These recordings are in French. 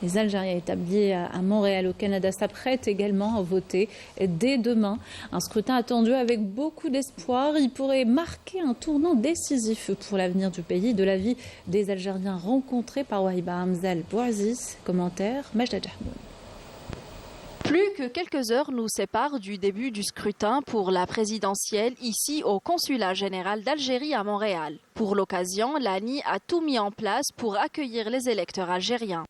Les Algériens établis à Montréal au Canada s'apprêtent également à voter dès demain. Un scrutin attendu avec beaucoup d'espoir. Il pourrait marquer un tournant décisif pour l'avenir du pays, de la vie des Algériens rencontrés par Wahiba Hamzal Bouaziz. Commentaire, Majda Jahmoud. Plus que quelques heures nous séparent du début du scrutin pour la présidentielle ici au Consulat général d'Algérie à Montréal. Pour l'occasion, l'ANI a tout mis en place pour accueillir les électeurs algériens.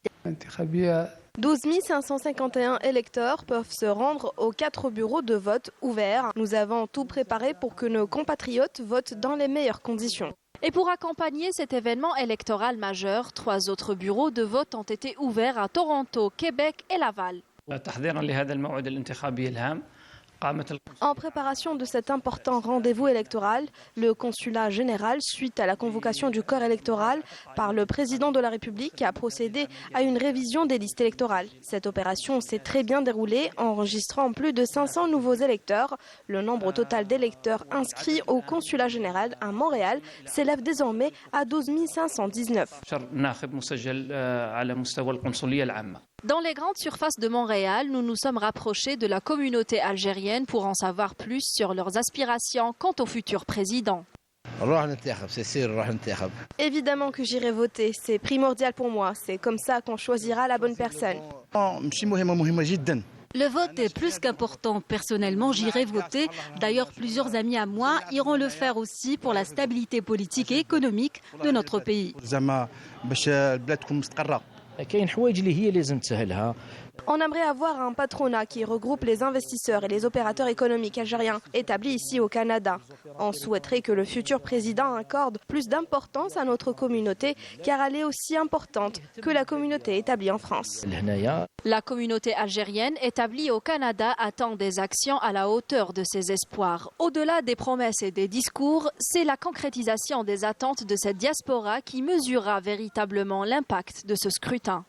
12 551 électeurs peuvent se rendre aux 4 bureaux de vote ouverts. Nous avons tout préparé pour que nos compatriotes votent dans les meilleures conditions. Et pour accompagner cet événement électoral majeur, 3 autres bureaux de vote ont été ouverts à Toronto, Québec et Laval. En préparation de cet important rendez-vous électoral, le consulat général, suite à la convocation du corps électoral par le président de la République, a procédé à une révision des listes électorales. Cette opération s'est très bien déroulée, enregistrant plus de 500 nouveaux électeurs. Le nombre total d'électeurs inscrits au consulat général à Montréal s'élève désormais à 12 519. Dans les grandes surfaces de Montréal, nous nous sommes rapprochés de la communauté algérienne pour en savoir plus sur leurs aspirations quant au futur président. Évidemment que j'irai voter, c'est primordial pour moi. C'est comme ça qu'on choisira la bonne personne. Le vote est plus qu'important. Personnellement, j'irai voter. D'ailleurs, plusieurs amis à moi iront le faire aussi pour la stabilité politique et économique de notre pays. On aimerait avoir un patronat qui regroupe les investisseurs et les opérateurs économiques algériens établis ici au Canada. On souhaiterait que le futur président accorde plus d'importance à notre communauté car elle est aussi importante que la communauté établie en France. La communauté algérienne établie au Canada attend des actions à la hauteur de ses espoirs. Au-delà des promesses et des discours, c'est la concrétisation des attentes de cette diaspora qui mesurera véritablement l'impact de ce scrutin.